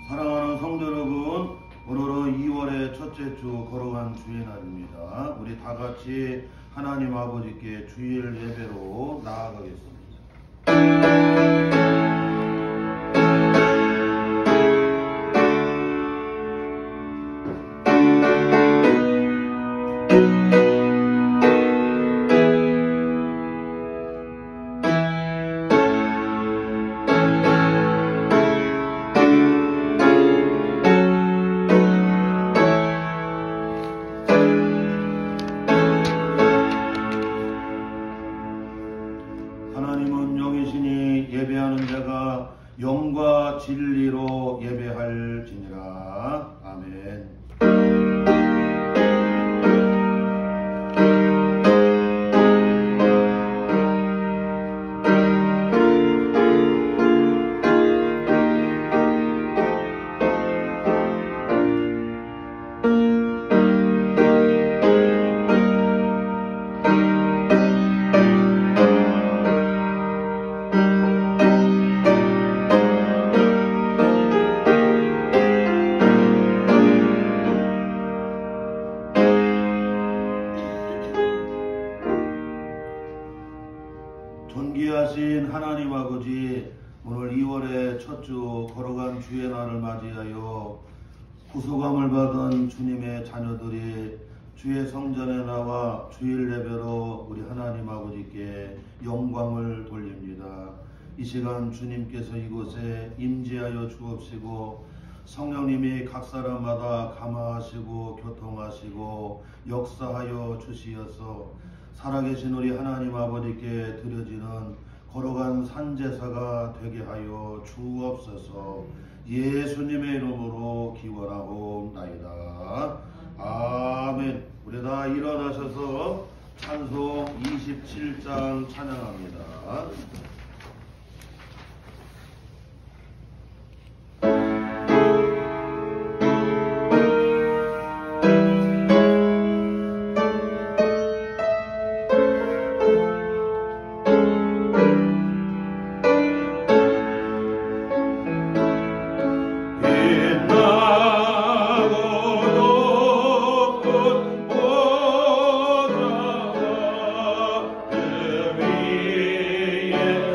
사랑하는 성도 여러분, 오늘은 2월의 첫째 주 걸어간 주의 날입니다. 우리 다 같이 하나님 아버지께 주일 예배로 나아가겠습니다. 하나님은 영이시니 예배하는 자가 영과 진리로 예배할지니라. 아멘. 존귀하신 하나님 아버지, 오늘 2월의 첫 주 걸어간 주의 날을 맞이하여 구속함을 받은 주님의 자녀들이 주의 성전에 나와 주일 예배로 우리 하나님 아버지께 영광을 돌립니다. 이 시간 주님께서 이곳에 임재하여 주옵시고 성령님이 각 사람마다 감화하시고 교통하시고 역사하여 주시어서 살아계신 우리 하나님 아버지께 드려지는 걸어간 산제사가 되게 하여 주옵소서. 예수님의 이름으로 기원하옵나이다. 아멘. 우리 다 일어나셔서 찬송 27장 찬양합니다. Yeah.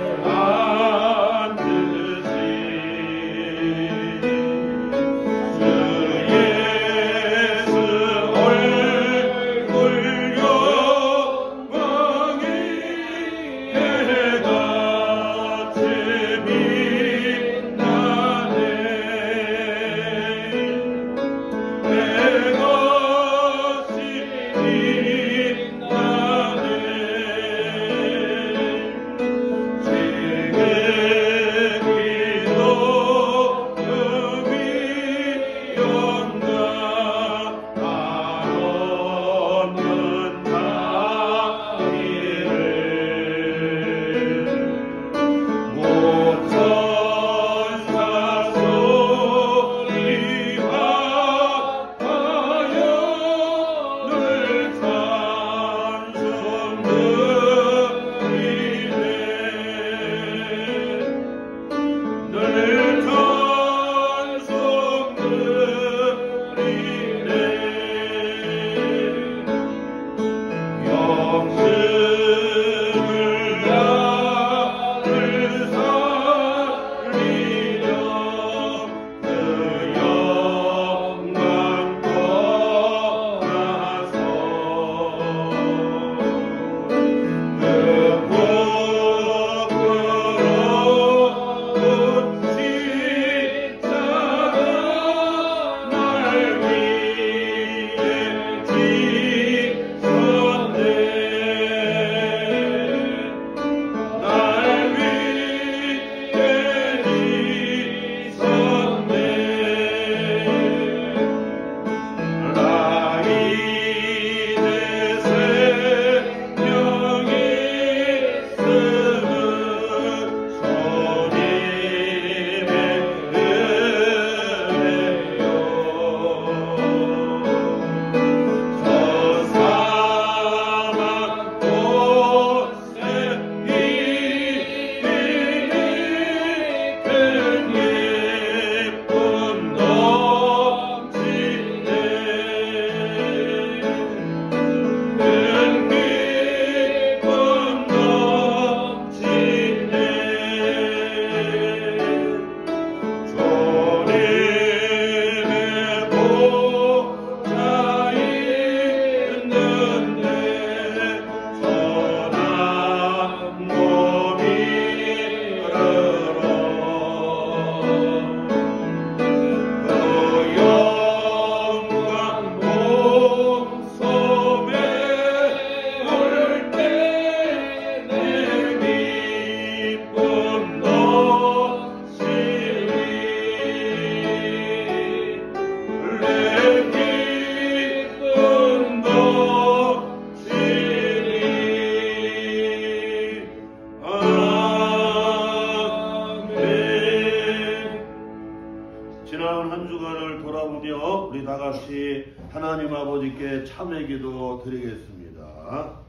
같이 하나님 아버지께 참회 기도 드리겠습니다.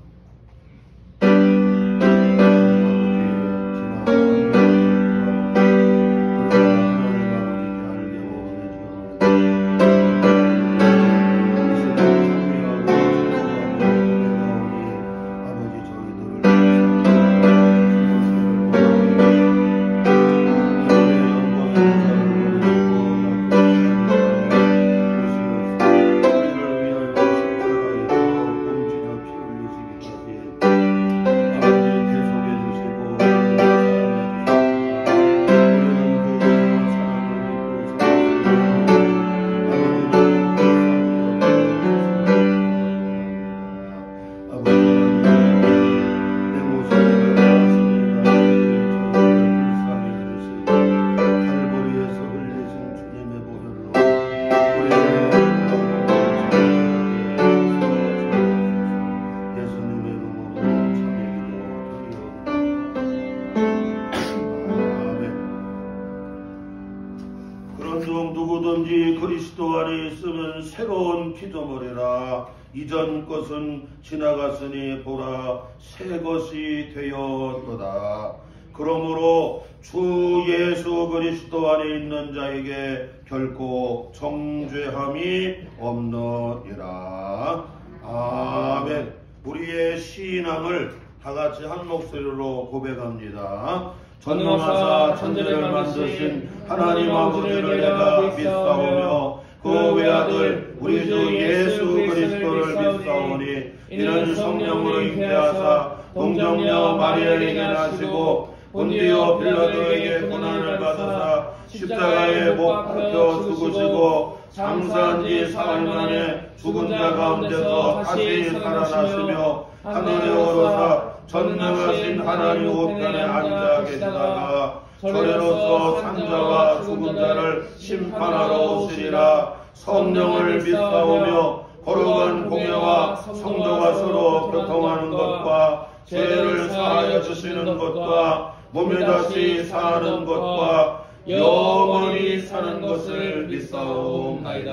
누구든지 그리스도 안에 있으면 새로운 피조물이라. 이전 것은 지나갔으니 보라 새 것이 되었도다. 그러므로 주 예수 그리스도 안에 있는 자에게 결코 정죄함이 없느니라. 아멘. 우리의 신앙을 다같이 한 목소리로 고백합니다. 전능하사 천지를 만드신 하나님 아버지를 내가 믿사오며 그 외아들 우리 주 예수 그리스도를 믿사오니 이는 성령으로 잉태하사 동정녀 마리아에게 나시고 본디오 빌라도에게 고난을 받으사 십자가에 못 박혀 죽으시고 장사한 지 사흘 만에 죽은 자 가운데서 다시 살아나시며 하늘에 오르사 전능하신 하나님 우편에 앉아 계시다가 저리로서 산자와 죽은 자를 심판하러 오시리라. 성령을 믿사오며 거룩한 공예와 성도가 서로 교통하는 것과 죄를 사하여 주시는 것과 몸에 다시 사는 것과 영원히 사는 것을 믿사옵나이다.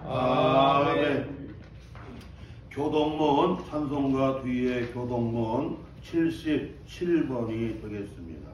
아멘. 교동문 찬송가 뒤에 교동문 77번이 되겠습니다.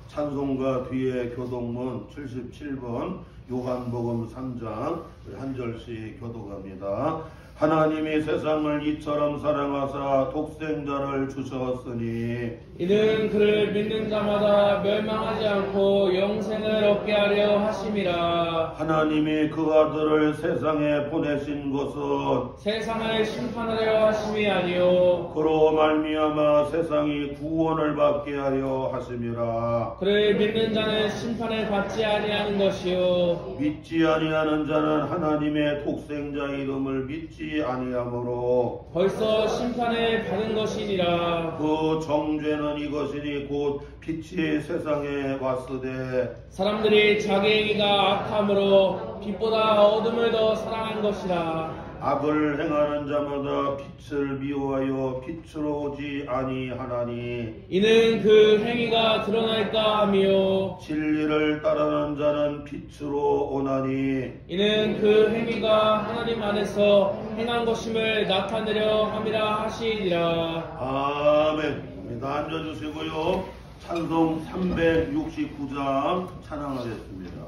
찬송가 뒤에 교동문 77번 요한복음 3장 한 절씩 교독합니다. 하나님이 세상을 이처럼 사랑하사 독생자를 주셨으니 이는 그를 믿는 자마다 멸망하지 않고 영생을 얻게 하려 하심이라. 하나님이 그 아들을 세상에 보내신 것은 세상을 심판하려 하심이 아니요 그로 말미암아 세상이 구원을 받게 하려 하심이라. 그를 믿는 자는 심판을 받지 아니하는 것이요 믿지 아니하는 자는 하나님의 독생자 이름을 믿지 아니하므로 벌써 심판을 받은 것이니라. 그 정죄는 이것이니 곧 빛이 세상에 왔으되 사람들이 자기 행위가 악함으로 빛보다 어둠을 더 사랑한 것이라. 악을 행하는 자마다 빛을 미워하여 빛으로 오지 아니하나니 이는 그 행위가 드러날까 하며 진리를 따르는 자는 빛으로 오나니 이는 그 행위가 하나님 안에서 행한 것임을 나타내려 함이라 하시니라. 아멘. 다 앉아주시고요. 찬송 369장 찬양하겠습니다.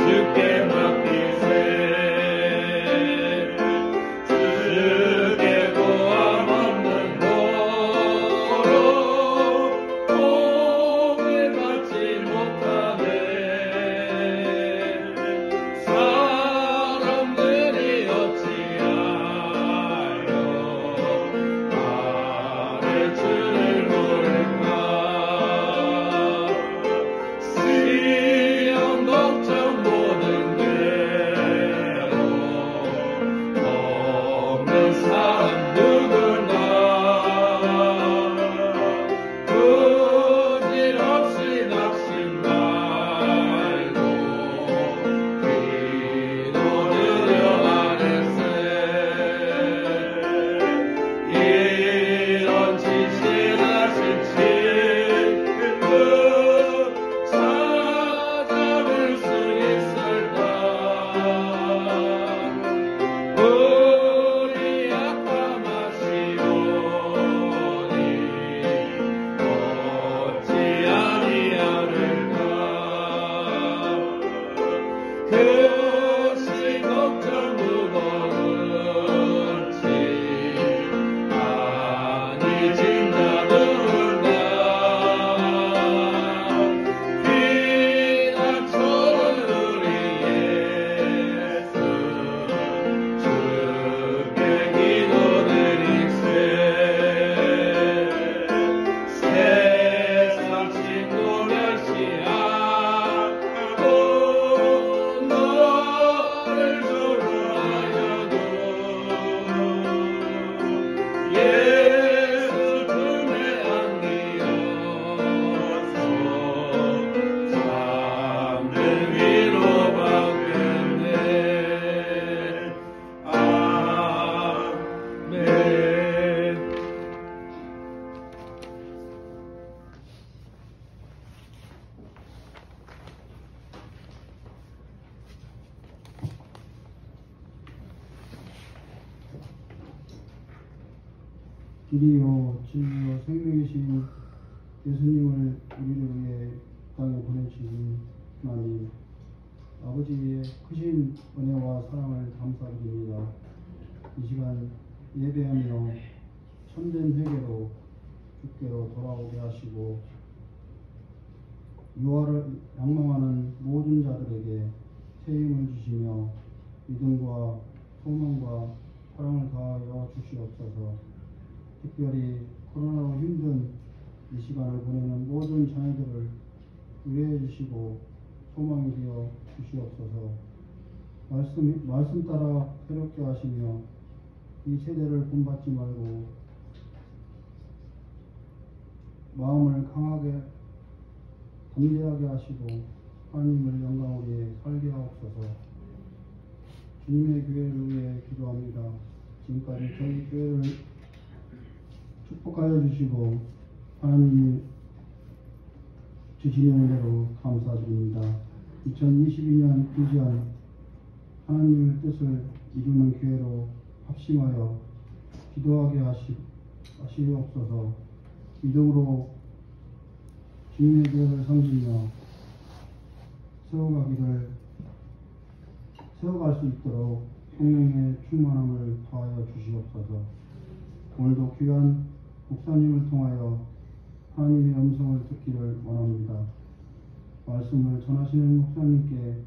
주께 맡 길이요 진리요 생명이신 예수님을 우리를 위해 땅에 보내주신 하나님, 아버지의 크신 은혜와 사랑을 감사드립니다. 이 시간 예배하며 참된 회개로 주께로 돌아오게 하시고 유아를 양망하는 모든 자들에게 새 힘을 주시며 믿음과 소망과 사랑을 더하여 주시옵소서. 특별히 코로나로 힘든 이 시간을 보내는 모든 자녀들을 위해 주시고 소망이 되어 주시옵소서. 말씀 따라 새롭게 하시며 이 세대를 본받지 말고 마음을 강하게 담대하게 하시고 하나님을 영광 위에 살게 하옵소서. 주님의 교회를 위해 기도합니다. 지금까지 저희 교회를 축복하여 주시고 하나님이 주시는 은혜로 감사드립니다. 2022년 비전 하나님의 뜻을 이루는 교회로 합심하여 기도하게 하시옵소서. 믿음으로 주님의 교회를 섬기며 세워갈 수 있도록 성령의 충만함을 더하여 주시옵소서. 오늘도 귀한 목사님을 통하여 하나님의 음성을 듣기를 원합니다. 말씀을 전하시는 목사님께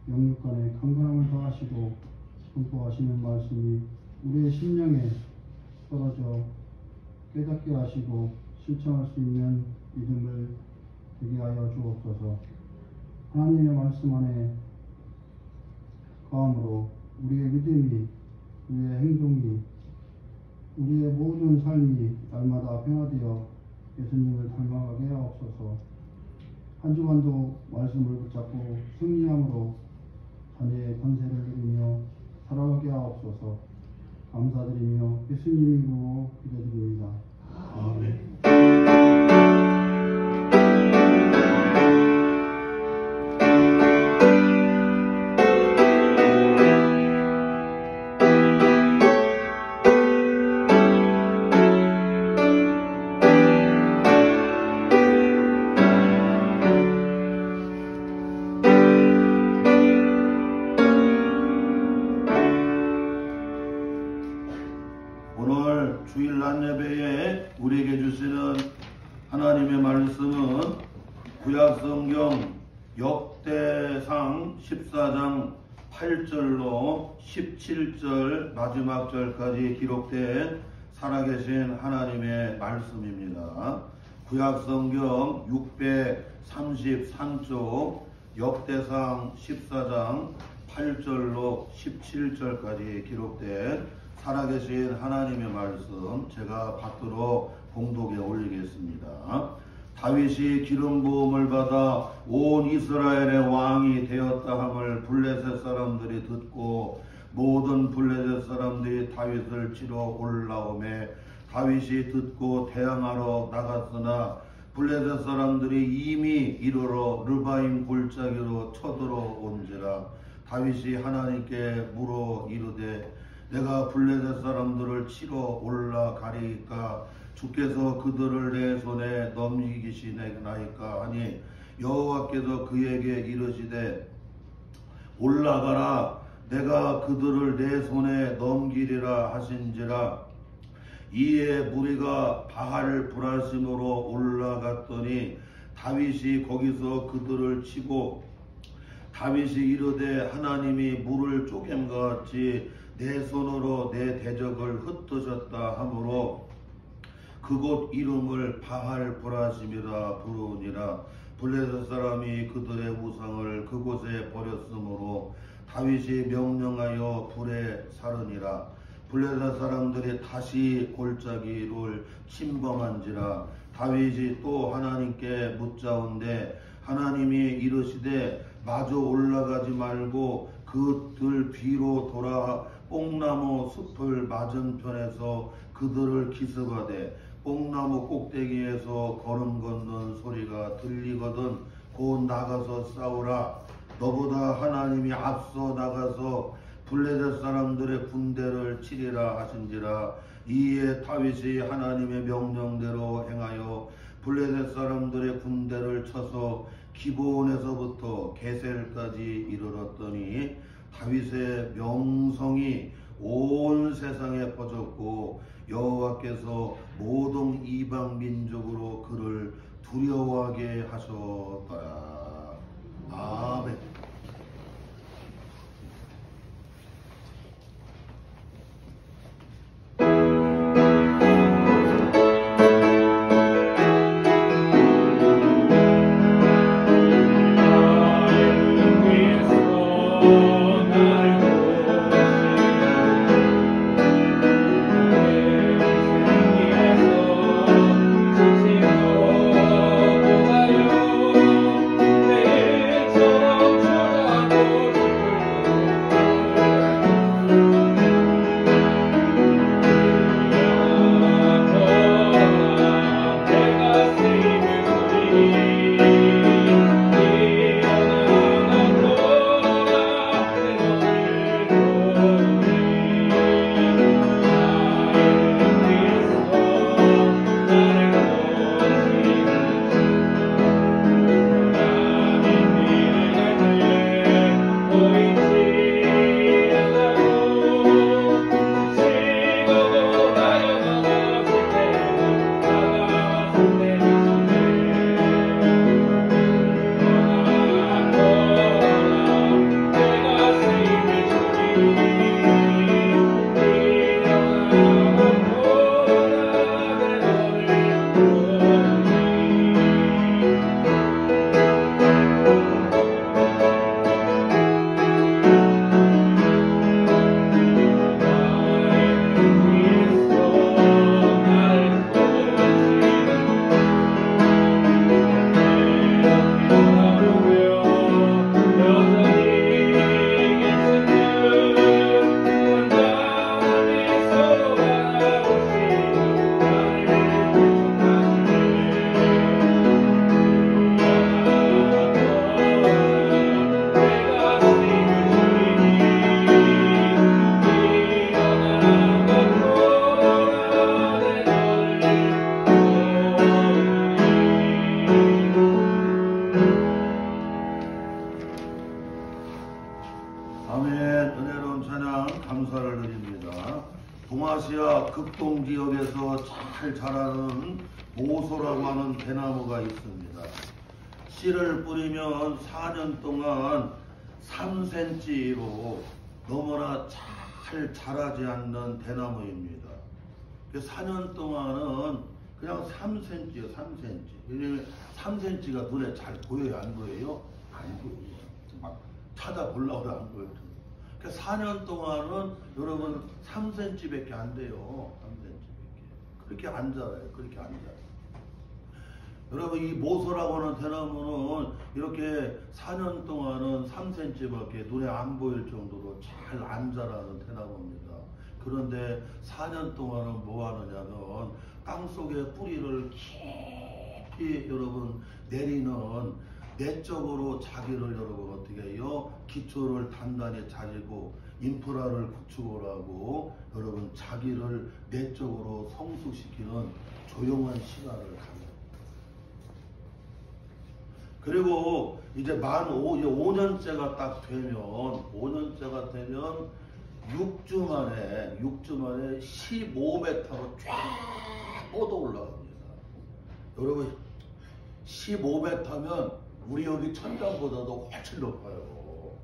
영육간에 강건함을 더하시고 선포하시는 말씀이 우리의 심령에 떨어져 깨닫게 하시고 실천할 수 있는 믿음을 되게 하여 주옵소서. 하나님의 말씀 안에 거함으로 우리의 믿음이, 우리의 행동이, 우리의 모든 삶이 날마다 변화되어 예수님을 닮아가게 하옵소서. 한 주간도 말씀을 붙잡고 승리함으로 자녀의 권세를 누리며 살아가게 하옵소서. 감사드리며 예수님 이름으로 기도드립니다. 아멘. 오늘 주일 낮 예배에 우리에게 주시는 하나님의 말씀은 구약성경 역대상 14장 8절로 17절 마지막 절까지 기록된 살아계신 하나님의 말씀입니다. 구약성경 633쪽 역대상 14장 8절로 17절까지 기록된 살아계신 하나님의 말씀 제가 받들어 공독에 올리겠습니다. 다윗이 기름 부음을 받아 온 이스라엘의 왕이 되었다 함을 블레셋 사람들이 듣고 모든 블레셋 사람들이 다윗을 치러 올라오매 다윗이 듣고 대항하러 나갔으나 블레셋 사람들이 이미 이르러 르바임 골짜기로 쳐들어온지라. 다윗이 하나님께 물어 이르되 내가 블레셋 사람들을 치러 올라가리까 주께서 그들을 내 손에 넘기시나이까 하니 여호와께서 그에게 이르시되 올라가라 내가 그들을 내 손에 넘기리라 하신지라. 이에 무리가 바알 브라심으로 올라갔더니 다윗이 거기서 그들을 치고 다윗이 이르되 하나님이 물을 쪼갬과 같이 내 손으로 내 대적을 흩으셨다 하므로 그곳 이름을 바알 브라심이라 부르니라. 블레셋 사람이 그들의 우상을 그곳에 버렸으므로 다윗이 명령하여 불에 사르니라. 블레셋 사람들이 다시 골짜기를 침범한지라. 다윗이 또 하나님께 묻자온데 하나님이 이르시되 마저 올라가지 말고 그 들 뒤로 돌아 뽕나무 숲을 맞은편에서 그들을 기습하되 뽕나무 꼭대기에서 걸음 걷는 소리가 들리거든 곧 나가서 싸우라. 너보다 하나님이 앞서 나가서 블레셋 사람들의 군대를 치리라 하신지라. 이에 다윗이 하나님의 명령대로 행하여 블레셋 사람들의 군대를 쳐서 기브온에서부터 게셀까지 이르렀더니 다윗의 명성이 온 세상에 퍼졌고 여호와께서 모든 이방 민족으로 그를 두려워하게 하셨더라. 아멘. 감사를 드립니다. 동아시아 극동 지역에서 잘 자라는 모소라고 하는 대나무가 있습니다. 씨를 뿌리면 4년 동안 3cm로 너무나 잘 자라지 않는 대나무입니다. 4년 동안은 그냥 3cm예요, 3cm. 왜냐면 3cm가 눈에 잘 보여요, 안 보여요? 안 보여요. 막 찾아보려고 안 보여요. 4년 동안은 여러분 3cm밖에 안 돼요. 3cm밖에. 그렇게 안 자라요. 그렇게 안 자라요. 여러분 이 모소라고 하는 대나무는 이렇게 4년 동안은 3cm밖에 눈에 안 보일 정도로 잘 안 자라는 대나무입니다. 그런데 4년 동안은 뭐 하느냐면 땅속에 뿌리를 깊이 여러분 내리는 내적으로 자기를 여러분 어떻게 해요? 기초를 단단히 다지고 인프라를 구축을 하고 여러분 자기를 내적으로 성숙시키는 조용한 시간을 갖는. 그리고 이제 5년째가 딱 되면 5년째가 되면 6주 만에 15m로 쫙 뻗어 올라갑니다. 여러분 15m면 우리 여기 천장보다도 훨씬 높아요.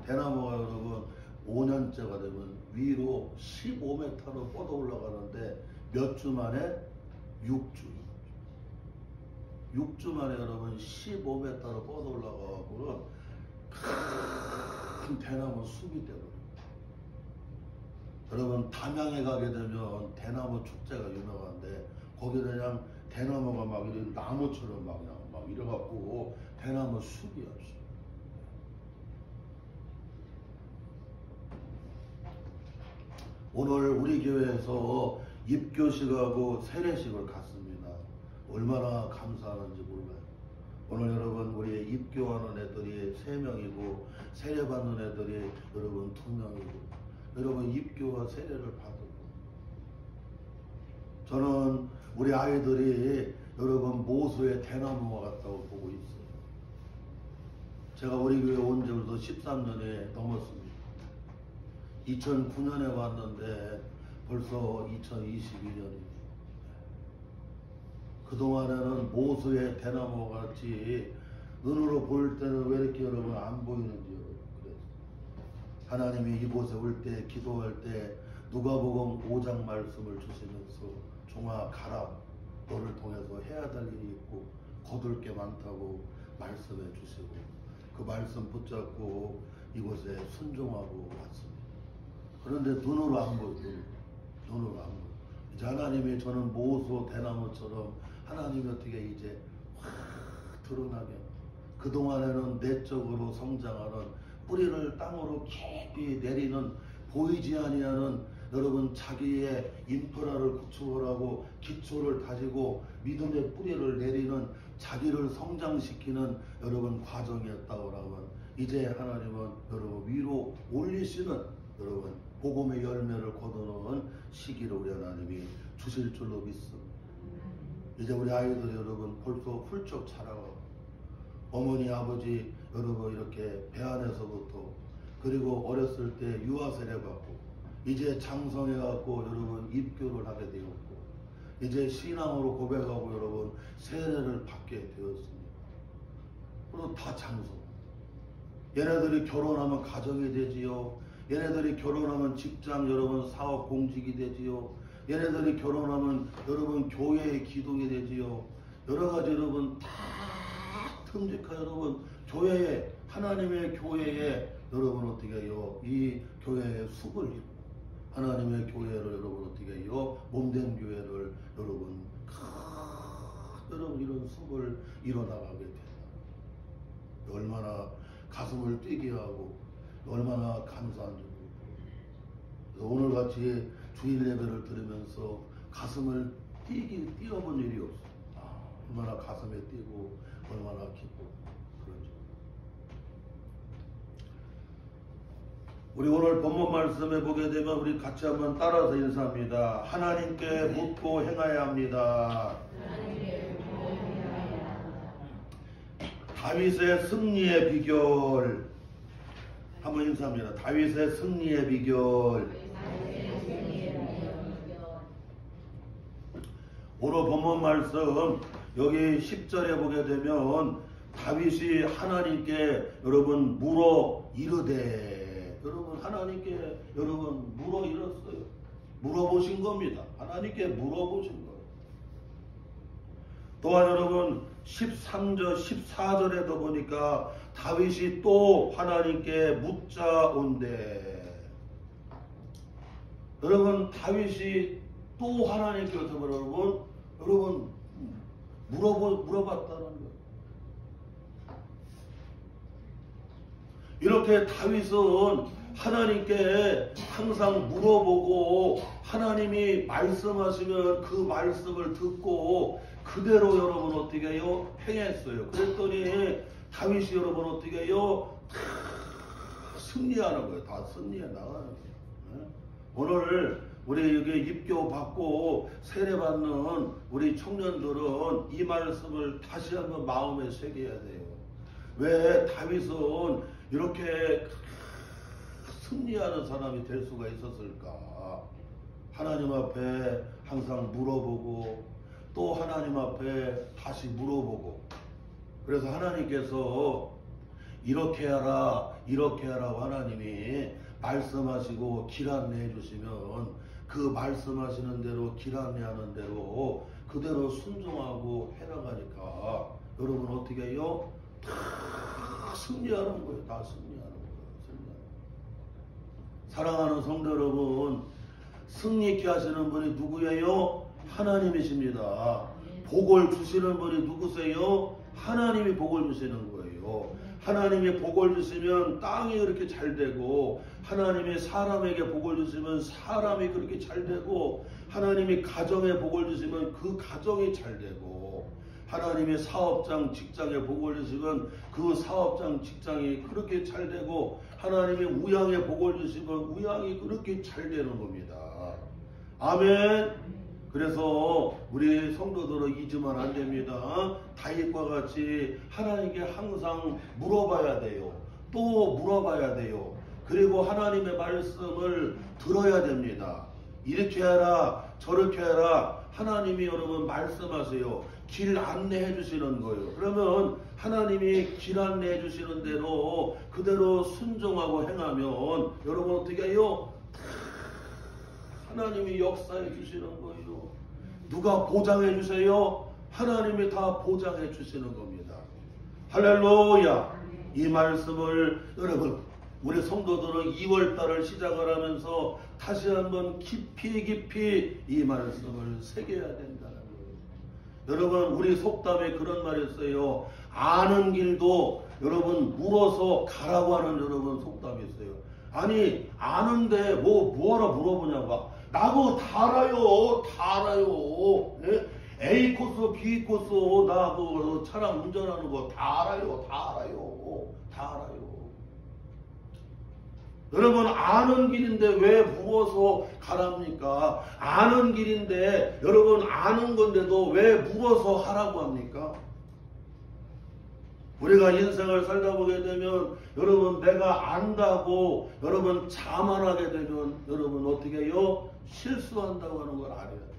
대나무가 여러분 5년째가 되면 위로 15m로 뻗어 올라가는데 몇 주 만에? 6주 만에 여러분 15m로 뻗어 올라가고는 큰 대나무 숲이 되거든요. 여러분 담양에 가게 되면 대나무 축제가 유명한데 거기 그냥 대나무가 막 이런 나무처럼 막 이래갖고 대나무 숲이야. 오늘 우리 교회에서 입교식하고 세례식을 갔습니다. 얼마나 감사하는지 몰라요. 오늘 여러분 우리 입교하는 애들이 3명이고 세례받는 애들이 여러분 2명이고 여러분 입교와 세례를 받은 저는 우리 아이들이 여러분 모수의 대나무와 같다고 보고 있어요. 제가 우리 교회 온 지부터 13년이 넘었습니다. 2009년에 왔는데 벌써 2022년입니다. 그동안에는 모수의 대나무와 같이 눈으로 보일 때는 왜 이렇게 여러분 안 보이는지 여러분 그래서 하나님이 이곳에 올 때 기도할 때 누가복음 5장 말씀을 주시면서 종아 가라 너를 통해서 해야 될 일이 있고 거둘 게 많다고 말씀해 주시고 그 말씀 붙잡고 이곳에 순종하고 왔습니다. 그런데 눈으로 안 보여요. 눈으로 안 보여요. 이제 하나님이 저는 모수 대나무처럼 하나님이 어떻게 이제 확 드러나게 그동안에는 내적으로 성장하는 뿌리를 땅으로 깊이 내리는 보이지 아니하는 여러분 자기의 인프라를 구축을 하고 기초를 다지고 믿음의 뿌리를 내리는 자기를 성장시키는 여러분 과정이었다고 하면 이제 하나님은 여러분 위로 올리시는 여러분 복음의 열매를 거두는 시기를 우리 하나님이 주실 줄로 믿습니다. 이제 우리 아이들이 여러분 벌써 훌쩍 자라고 어머니 아버지 여러분 이렇게 배 안에서부터 그리고 어렸을 때 유아 세례 받고 이제 장성해 갖고 여러분 입교를 하게 되었고 이제 신앙으로 고백하고 여러분 세례를 받게 되었습니다. 그리고 다 장성. 얘네들이 결혼하면 가정이 되지요. 얘네들이 결혼하면 직장 여러분 사업 공직이 되지요. 얘네들이 결혼하면 여러분 교회의 기둥이 되지요. 여러 가지 여러분 다 틈직한 여러분 교회에 하나님의 교회에 여러분 어떻게 해요? 이 교회의 숲을 이루고 하나님의 교회를 여러분 어떻게 해요? 몸된 교회를 여러분 여러분 이런 숲을 이뤄나가게 된다. 얼마나 가슴을 뛰게 하고 얼마나 감사한지 모르고 오늘같이 주일 예배를 들으면서 가슴을 뛰어본 일이 없어. 얼마나 가슴에 뛰고 얼마나 기쁘고 그러죠. 우리 오늘 본문 말씀에 보게 되면 우리 같이 한번 따라서 인사합니다. 하나님께 묻고 행하여야 합니다. 다윗의 승리의 비결 한번 인사합니다. 다윗의 승리의 비결. 오늘 본문 말씀 여기 10절에 보게 되면 다윗이 하나님께 여러분 물어 이르되 여러분 하나님께 여러분 물어 이뤘어요. 물어보신 겁니다. 하나님께 물어보신 거예요. 또한 여러분 13절 14절에도 보니까 다윗이 또 하나님께 묻자온대. 여러분 다윗이 또 하나님께 어떻게 여러분 물어봤다는 거예요. 이렇게 다윗은 하나님께 항상 물어보고 하나님이 말씀하시면 그 말씀을 듣고 그대로 여러분 어떻게 해요? 행했어요. 그랬더니 다윗이 여러분 어떻게 해요? 다 승리하는 거예요. 다 승리해 나가는 거예요. 오늘 우리 여기 입교 받고 세례 받는 우리 청년들은 이 말씀을 다시 한번 마음에 새겨야 돼요. 왜 다윗은 이렇게 승리하는 사람이 될 수가 있었을까? 하나님 앞에 항상 물어보고 또 하나님 앞에 다시 물어보고 그래서 하나님께서 이렇게 하라 이렇게 하라고 하나님이 말씀하시고 길 안내해 주시면 그 말씀하시는 대로 길 안내하는 대로 그대로 순종하고 해나가니까 여러분 어떻게 해요? 다 승리하는 거예요. 다 승리하는 거예요. 사랑하는 성도 여러분 승리케 하시는 분이 누구예요? 하나님이십니다. 복을 주시는 분이 누구세요? 하나님이 복을 주시는 거예요. 하나님이 복을 주시면 땅이 그렇게 잘 되고 하나님이 사람에게 복을 주시면 사람이 그렇게 잘 되고 하나님이 가정에 복을 주시면 그 가정이 잘 되고 하나님이 사업장 직장에 복을 주시면 그 사업장 직장이 그렇게 잘 되고 하나님이 우양에 복을 주시면 우양이 그렇게 잘 되는 겁니다. 아멘. 그래서 우리 성도들은 잊으면 안 됩니다. 다윗과 같이 하나님께 항상 물어봐야 돼요. 또 물어봐야 돼요. 그리고 하나님의 말씀을 들어야 됩니다. 이렇게 하라 저렇게 하라 하나님이 여러분 말씀하세요. 길 안내해 주시는 거예요. 그러면 하나님이 길 안내해 주시는 대로 그대로 순종하고 행하면 여러분 어떻게 해요? 하나님이 역사해 주시는 거예요. 누가 보장해 주세요? 하나님이 다 보장해 주시는 겁니다. 할렐루야. 이 말씀을 여러분 우리 성도들은 2월달을 시작을 하면서 다시 한번 깊이 이 말씀을 새겨야 된다는 거예요. 여러분 우리 속담에 그런 말이 있어요. 아는 길도 여러분 물어서 가라고 하는 여러분 속담이 있어요. 아니 아는데 뭐하러 물어보냐고. 나도 다 알아요. 예? A 코스 B 코스 나 그 차량 운전하는 거 다 알아요. 여러분 아는 길인데 왜 물어서 가랍니까? 아는 길인데 여러분 아는 건데도 왜 물어서 하라고 합니까? 우리가 인생을 살다 보게 되면 여러분 내가 안다고 여러분 자만하게 되면 여러분 어떻게 해요? 실수한다고 하는 걸 알아야 돼요.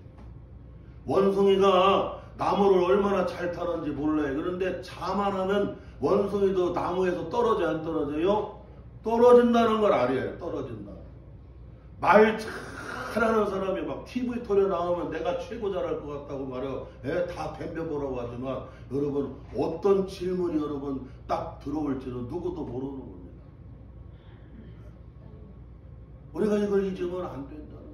원숭이가 나무를 얼마나 잘 타는지 몰라요. 그런데 자만하면 원숭이도 나무에서 떨어져 안 떨어져요? 떨어진다는 걸 알아요. 떨어진다. 말 잘하는 사람이 막 TV 토론에 나오면 내가 최고 잘할 것 같다고 말해요. 다 덤벼보라고 하지만 여러분 어떤 질문이 여러분 딱 들어올지는 누구도 모르는 겁니다. 우리가 이걸 잊으면 안 된다는 거예요.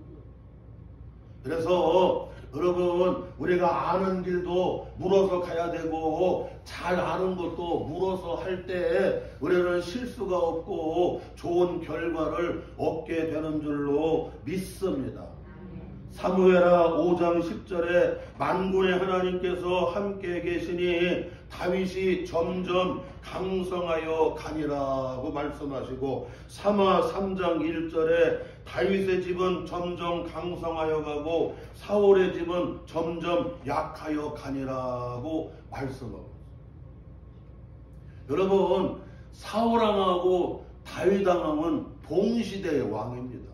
그래서 여러분 우리가 아는 길도 물어서 가야 되고 잘 아는 것도 물어서 할 때 우리는 실수가 없고 좋은 결과를 얻게 되는 줄로 믿습니다. 사무엘하 5장 10절에 만군의 하나님께서 함께 계시니 다윗이 점점 강성하여 가니라고 말씀하시고 사마 3장 1절에 다윗의 집은 점점 강성하여 가고 사울의 집은 점점 약하여 가니라고 말씀하고 여러분 사울왕하고 다윗왕은 동시대의 왕입니다.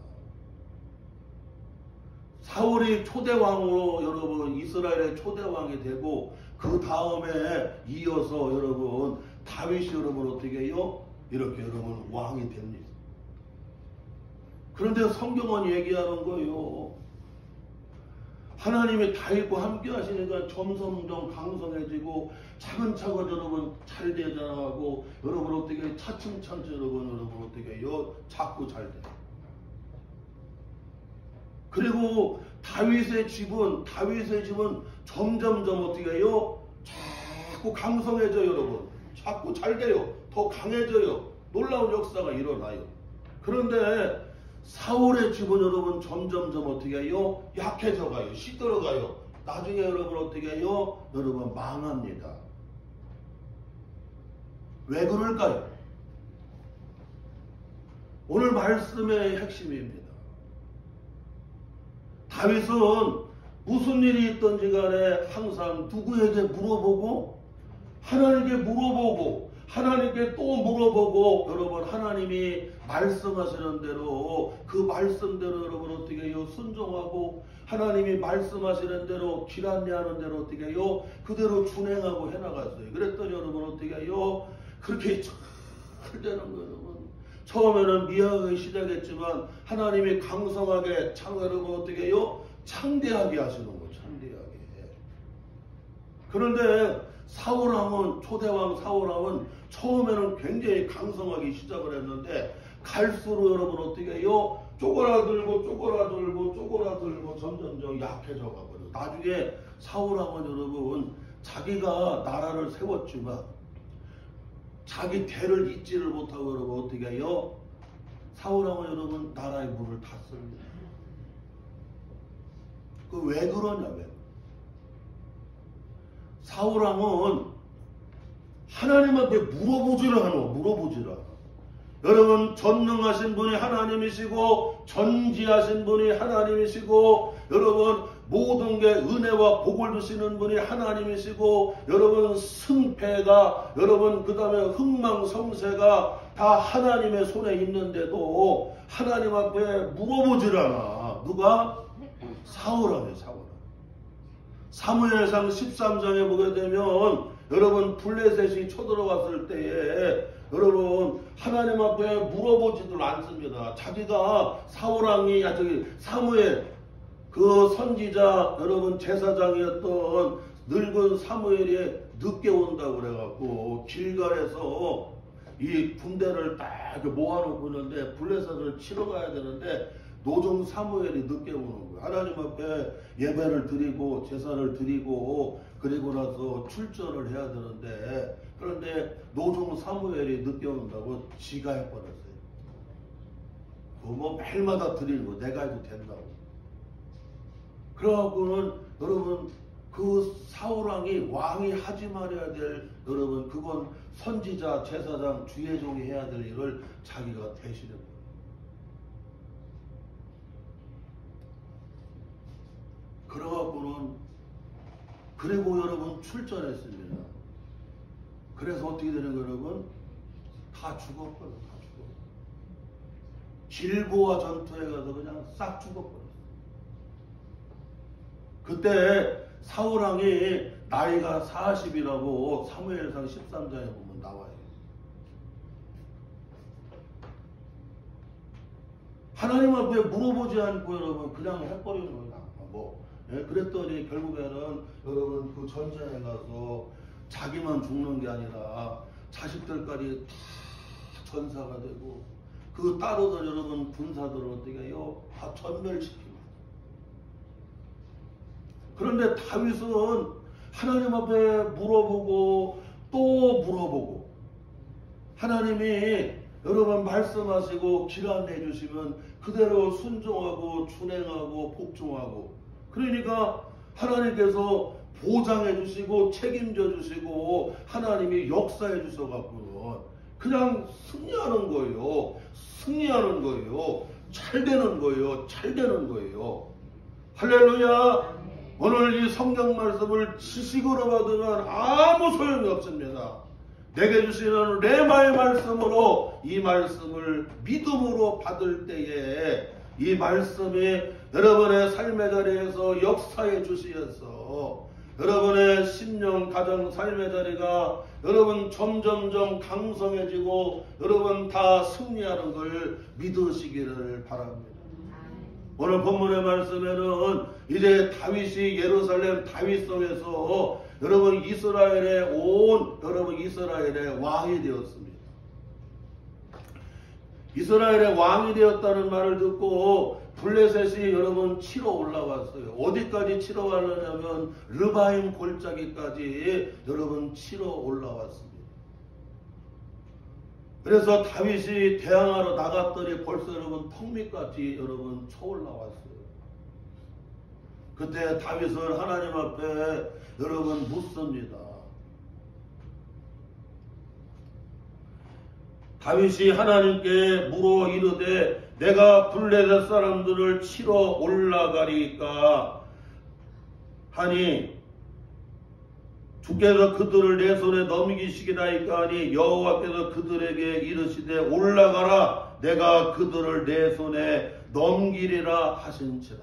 사울이 초대왕으로 여러분 이스라엘의 초대왕이 되고 그 다음에 이어서 여러분 다윗이 여러분 어떻게 해요? 이렇게 여러분 왕이 됩니다. 그런데 성경은 얘기하는 거예요. 하나님이 다윗과 함께 하시니까 점점 강성해지고 차근차근 여러분 잘 되자고 여러분 어떻게 차츰차츰 여러분 어떻게 해요? 자꾸 잘 돼요. 그리고 다윗의 집은 점점점 어떻게 해요? 자꾸 강성해져요, 여러분. 자꾸 잘 돼요. 더 강해져요. 놀라운 역사가 일어나요. 그런데 사울의 집은 여러분 점점점 어떻게 해요? 약해져 가요. 시들어가요. 나중에 여러분 어떻게 해요? 여러분 망합니다. 왜 그럴까요? 오늘 말씀의 핵심입니다. 다윗은 무슨 일이 있든지 간에 항상 누구에게 물어보고 하나님께 물어보고 하나님께 또 물어보고 여러분 하나님이 말씀하시는 대로 그 말씀대로 여러분 어떻게 해요? 순종하고 하나님이 말씀하시는 대로 길 안내하는 대로 어떻게 해요? 그대로 준행하고 해나갔어요. 그랬더니 여러분 어떻게 해요? 그렇게 잘 되는 거예요. 여러분. 처음에는 미약하게 시작했지만 하나님이 강성하게 여러분 어떻게 해요? 창대하게 하시는 거예요. 창대하게. 그런데 사울왕은 초대왕 사울왕은 처음에는 굉장히 강성하게 시작을 했는데 갈수록 여러분 어떻게 해요? 쪼그라들고 점점점 약해져 가버려요. 나중에 사울왕은 여러분 자기가 나라를 세웠지만 자기 대를 잇지를 못하고 여러분 어떻게 해요? 사울왕은 여러분 나라의 문을 닫습니다. 그 왜 그러냐 왜? 사울왕은 하나님한테 물어보지를 않아. 여러분 전능하신 분이 하나님이시고 전지하신 분이 하나님이시고 여러분 모든 게 은혜와 복을 주시는 분이 하나님이시고, 여러분 승패가, 여러분 그 다음에 흥망성쇠가 다 하나님의 손에 있는데도 하나님 앞에 물어보질 않아. 누가? 사울왕이에요. 사울왕. 사무엘상 13장에 보게 되면 여러분 블레셋이 쳐들어왔을 때에 여러분 하나님 앞에 물어보지도 않습니다. 자기가 사울왕이 사무엘 그 선지자 여러분 제사장이었던 늙은 사무엘이 늦게 온다고 그래갖고 길갈에서 이 군대를 딱 모아놓고 있는데 블레셋을 치러 가야 되는데 노종 사무엘이 늦게 오는 거예요. 하나님 앞에 예배를 드리고 제사를 드리고 그리고 나서 출전을 해야 되는데, 그런데 노종 사무엘이 늦게 온다고 지가 해버렸어요. 뭐 매일마다 드리는 거 내가 해도 된다고. 그래갖고는 여러분 그 사울왕이 왕이 하지 말아야 될 여러분 그건 선지자 제사장 주예종이 해야 될 일을 자기가 대신해 버려요. 그래갖고는 그리고 여러분 출전했습니다. 그래서 어떻게 되는 거예요, 여러분? 다 죽었거든요. 다 죽었어요. 길보아 전투에 가서 그냥 싹 죽어버렸어요. 그때 사울왕이 나이가 40이라고 사무엘상 13장에 보면 나와요. 하나님 앞에 물어보지 않고 여러분 그냥 해버리는 거예요. 그랬더니 결국에는 여러분 그 전쟁에 가서 자기만 죽는 게 아니라 자식들까지 다 전사가 되고 그 따르던 여러분 군사들을 어떻게 해요? 다 전멸시킵니다. 그런데 다윗은 하나님 앞에 물어보고 또 물어보고 하나님이 여러분 말씀하시고 길 안내해 주시면 그대로 순종하고 준행하고 복종하고, 그러니까 하나님께서 보장해 주시고 책임져 주시고 하나님이 역사해 주셔갖고는 그냥 승리하는 거예요. 승리하는 거예요. 잘 되는 거예요. 잘 되는 거예요. 할렐루야. 오늘 이 성경 말씀을 지식으로 받으면 아무 소용이 없습니다. 내게 주시는 레마의 말씀으로 이 말씀을 믿음으로 받을 때에 이 말씀이 여러분의 삶의 자리에서 역사해 주시어서 여러분의 심령, 가정, 삶의 자리가 여러분 점점점 강성해지고 여러분 다 승리하는 걸 믿으시기를 바랍니다. 오늘 본문의 말씀에는 이제 다윗이 예루살렘 다윗성에서 여러분 이스라엘의 왕이 되었습니다. 이스라엘의 왕이 되었다는 말을 듣고 블레셋이 여러분 치러 올라왔어요. 어디까지 치러 가려냐면 르바임 골짜기까지 여러분 치러 올라왔습니다. 그래서 다윗이 대항하러 나갔더니 벌써 여러분 턱밑까지 여러분 쳐올라왔어요. 그때 다윗은 하나님 앞에 여러분 묻습니다. 다윗이 하나님께 물어 이르되 내가 블레셋 사람들을 치러 올라가리까 하니 주께서 그들을 내 손에 넘기시기나이까 하니 여호와께서 그들에게 이르시되 올라가라 내가 그들을 내 손에 넘기리라 하신지라.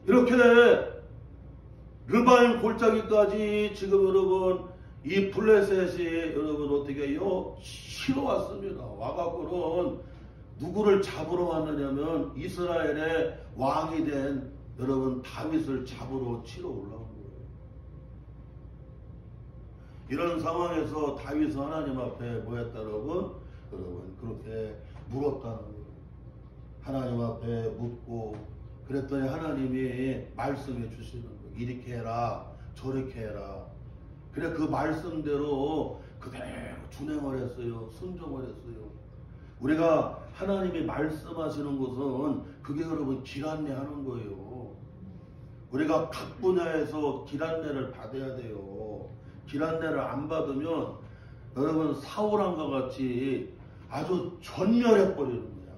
이렇게 르바임 골짜기까지 지금 여러분 이 블레셋이 여러분 어떻게 해요? 치러 왔습니다. 와갖고는 누구를 잡으러 왔느냐면 이스라엘의 왕이 된 여러분 다윗을 잡으러 치러 올라온 거예요. 이런 상황에서 다윗은 하나님 앞에 뭐 했다 여러분? 여러분 그렇게 물었다는 거예요. 하나님 앞에 묻고 그랬더니 하나님이 말씀해 주시는 거예요. 이렇게 해라 저렇게 해라. 그래 그 말씀대로 그대로 준행을 했어요. 순종을 했어요. 우리가 하나님이 말씀하시는 것은 그게 여러분 길 안내하는 거예요. 우리가 각 분야에서 길 안내를 받아야 돼요. 길 안내를 안 받으면 여러분 사울왕과 같이 아주 전멸해 버리는 거야.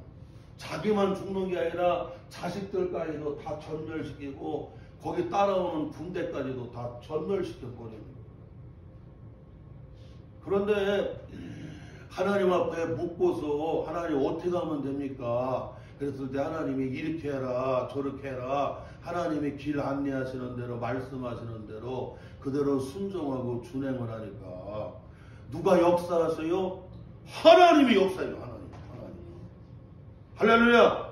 자기만 죽는 게 아니라 자식들까지도 다 전멸시키고 거기 따라오는 군대까지도 다 전멸시켜버립니다. 그런데 하나님 앞에 묻고서 하나님 어떻게 하면 됩니까? 그랬을 때 하나님이 이렇게 해라 저렇게 해라 하나님이 길 안내하시는 대로 말씀하시는 대로 그대로 순종하고 준행을 하니까 누가 역사하세요? 하나님이 역사해요. 하나님. 할렐루야.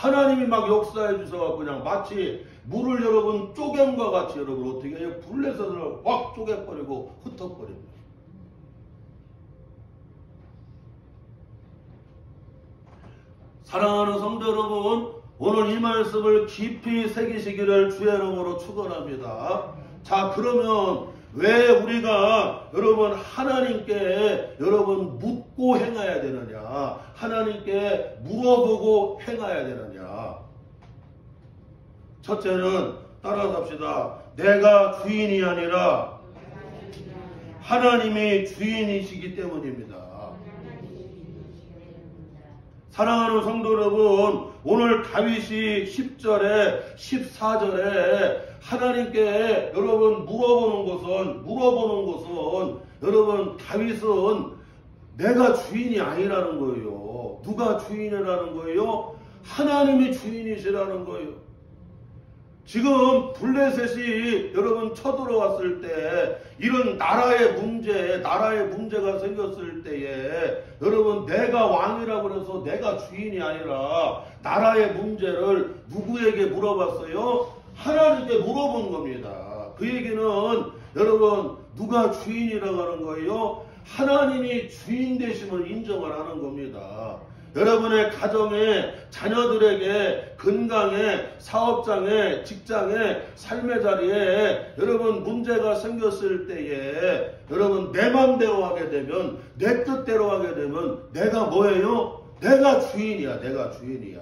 하나님이 막 역사해 주셔서 그냥 마치 물을 여러분 쪼개과 같이 여러분 어떻게 해요? 불에서 확 쪼개버리고 흩어버립니다. 사랑하는 성도 여러분, 오늘 이 말씀을 깊이 새기시기를 주의 이름으로 축원합니다. 자, 그러면 왜 우리가 여러분 하나님께 여러분 묻고 행해야 되느냐? 하나님께 물어보고 행해야 되느냐? 첫째는 따라서 합시다. 내가 주인이 아니라 하나님이 주인이시기 때문입니다. 사랑하는 성도 여러분, 오늘 다윗이 10절에 14절에 하나님께 여러분 물어보는 것은 여러분 다윗은 내가 주인이 아니라는 거예요. 누가 주인이라는 거예요? 하나님이 주인이시라는 거예요. 지금 블레셋이 여러분 쳐들어왔을 때 이런 나라의 문제가 생겼을 때에 여러분 내가 왕이라고 해서 내가 주인이 아니라 나라의 문제를 누구에게 물어봤어요? 하나님께 물어본 겁니다. 그 얘기는 여러분 누가 주인이라고 하는 거예요? 하나님이 주인 되심을 인정을 하는 겁니다. 여러분의 가정에, 자녀들에게, 건강에, 사업장에, 직장에, 삶의 자리에 여러분 문제가 생겼을 때에 여러분 내 맘대로 하게 되면 내 뜻대로 하게 되면 내가 뭐예요? 내가 주인이야. 내가 주인이야.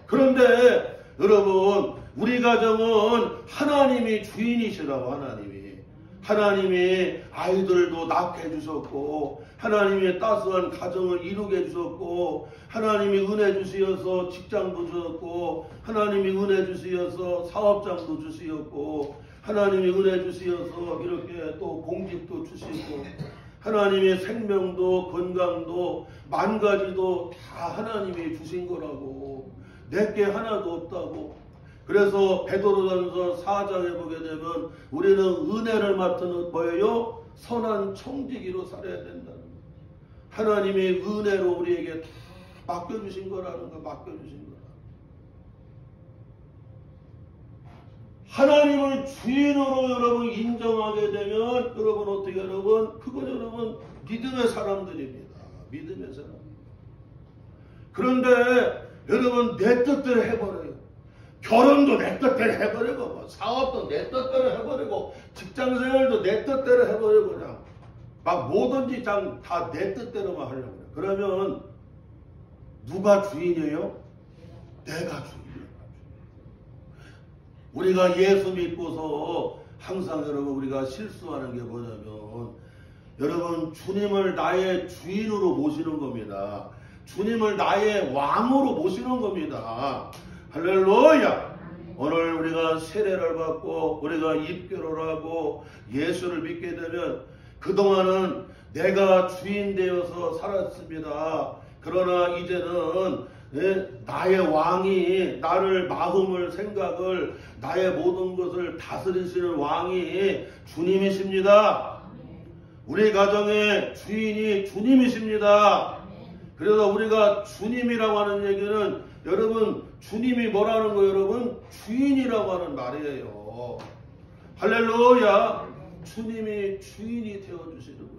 그런데 여러분 우리 가정은 하나님이 주인이시라고 하나님이 아이들도 낳게 해주셨고 하나님이 따스한 가정을 이루게 해주셨고 하나님이 은혜 주시어서 직장도 주셨고 하나님이 은혜 주시어서 사업장도 주시었고 하나님이 은혜 주시어서 이렇게 또 공직도 주시고 하나님의 생명도 건강도 만 가지도 다 하나님이 주신 거라고 내게 하나도 없다고. 그래서 베드로전서 4장에 보게 되면 우리는 은혜를 맡은 뭐예요? 선한 청지기로 살아야 된다는 거예요. 하나님의 은혜로 우리에게 다 맡겨주신 거라는 거, 맡겨주신 거라. 하나님을 주인으로 여러분 인정하게 되면 여러분 어떻게 여러분? 그건 여러분 믿음의 사람들입니다. 믿음의 사람. 그런데 여러분 내 뜻대로 해버려요. 결혼도 내 뜻대로 해버리고 뭐 사업도 내 뜻대로 해버리고 직장생활도 내 뜻대로 해버리고 그냥 막 뭐든지 다 내 뜻대로만 하려고 그래. 그러면 누가 주인이에요? 내가 주인이에요. 우리가 예수 믿고서 항상 여러분 우리가 실수하는 게 뭐냐면 여러분 주님을 나의 주인으로 모시는 겁니다. 주님을 나의 왕으로 모시는 겁니다. 할렐루야! 오늘 우리가 세례를 받고 우리가 입교를 하고 예수를 믿게 되면 그동안은 내가 주인 되어서 살았습니다. 그러나 이제는 나의 왕이 나를 마음을 생각을 나의 모든 것을 다스리시는 왕이 주님이십니다. 우리 가정의 주인이 주님이십니다. 그래서 우리가 주님이라고 하는 얘기는 여러분 주님이 뭐라는 거예요? 여러분 주인이라고 하는 말이에요. 할렐루야. 주님이 주인이 되어주시는 거예요.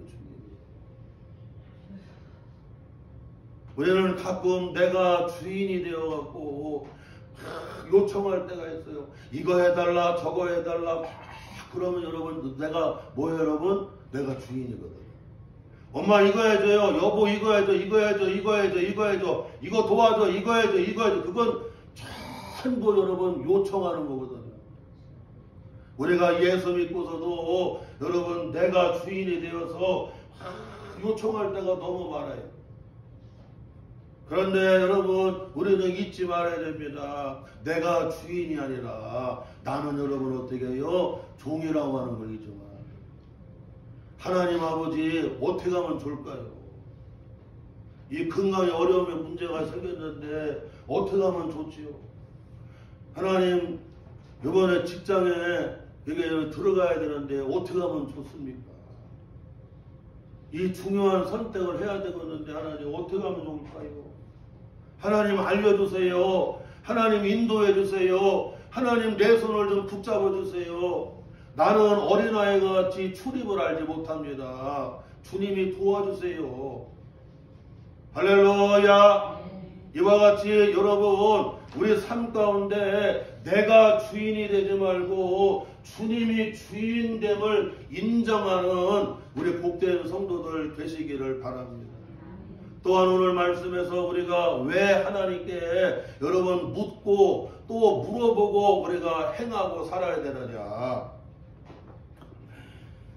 우리는 가끔 내가 주인이 되어갖고 요청할 때가 있어요. 이거 해달라 저거 해달라 그러면 여러분 내가 뭐예요 여러분? 내가 주인이거든. 엄마 이거 해줘요. 여보 이거 해줘. 이거 해줘. 이거 해줘. 이거 해줘. 이거 도와줘. 이거 해줘. 이거 해줘. 그건 전부 여러분 요청하는 거거든요. 우리가 예수 믿고서도 여러분 내가 주인이 되어서 요청할 때가 너무 많아요. 그런데 여러분, 우리는 잊지 말아야 됩니다. 내가 주인이 아니라 나는 여러분 어떻게 해요? 종이라고 하는 걸 잊지 말아요. 하나님 아버지 어떻게 하면 좋을까요? 이 건강에 어려움에 문제가 생겼는데 어떻게 하면 좋지요? 하나님, 이번에 직장에 이게 들어가야 되는데 어떻게 하면 좋습니까? 이 중요한 선택을 해야 되겠는데 하나님 어떻게 하면 좋을까요? 하나님 알려주세요. 하나님 인도해 주세요. 하나님 내 손을 좀 붙잡아 주세요. 나는 어린아이가 같이 출입을 알지 못합니다. 주님이 도와주세요. 할렐루야. 이와 같이 여러분, 우리 삶 가운데 내가 주인이 되지 말고 주님이 주인됨을 인정하는 우리 복된 성도들 되시기를 바랍니다. 또한 오늘 말씀에서 우리가 왜 하나님께 여러분 묻고 또 물어보고 우리가 행하고 살아야 되느냐.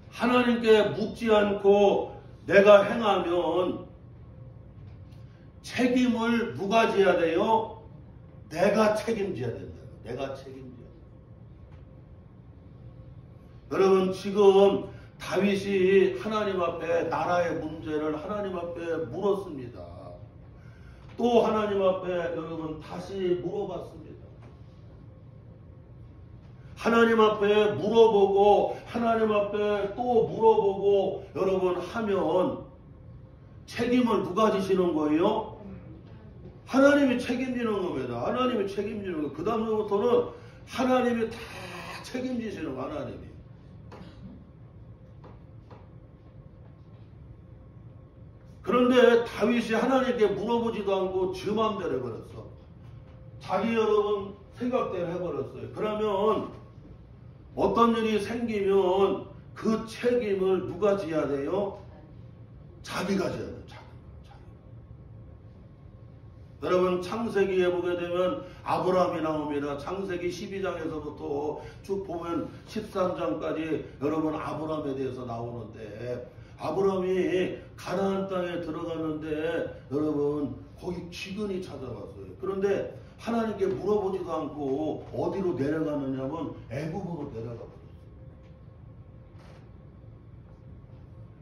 하나님께 묻지 않고 내가 행하면 책임을 누가 져야 돼요? 내가 책임져야 된다. 내가 책임져야 된다. 여러분, 지금 다윗이 하나님 앞에 나라의 문제를 하나님 앞에 물었습니다. 또 하나님 앞에 여러분 다시 물어봤습니다. 하나님 앞에 물어보고 하나님 앞에 또 물어보고 여러분 하면 책임을 누가 지시는 거예요? 하나님이 책임지는 겁니다. 하나님이 책임지는 거예요. 그 다음부터는 하나님이 다 책임지시는 거예요. 하나님이. 그런데 다윗이 하나님께 물어보지도 않고 지 맘대로 해버렸어. 자기 여러분 생각대로 해버렸어요. 그러면 어떤 일이 생기면 그 책임을 누가 져야 돼요? 자기가 져야 돼요. 자기. 여러분, 창세기에 보게 되면 아브라함이 나옵니다. 창세기 12장에서부터 쭉 보면 13장까지 여러분 아브라함에 대해서 나오는데, 아브라함이 가나안 땅에 들어갔는데 여러분 거기 기근이 찾아왔어요. 그런데 하나님께 물어보지도 않고 어디로 내려가느냐면 애굽으로 내려가 버렸어요.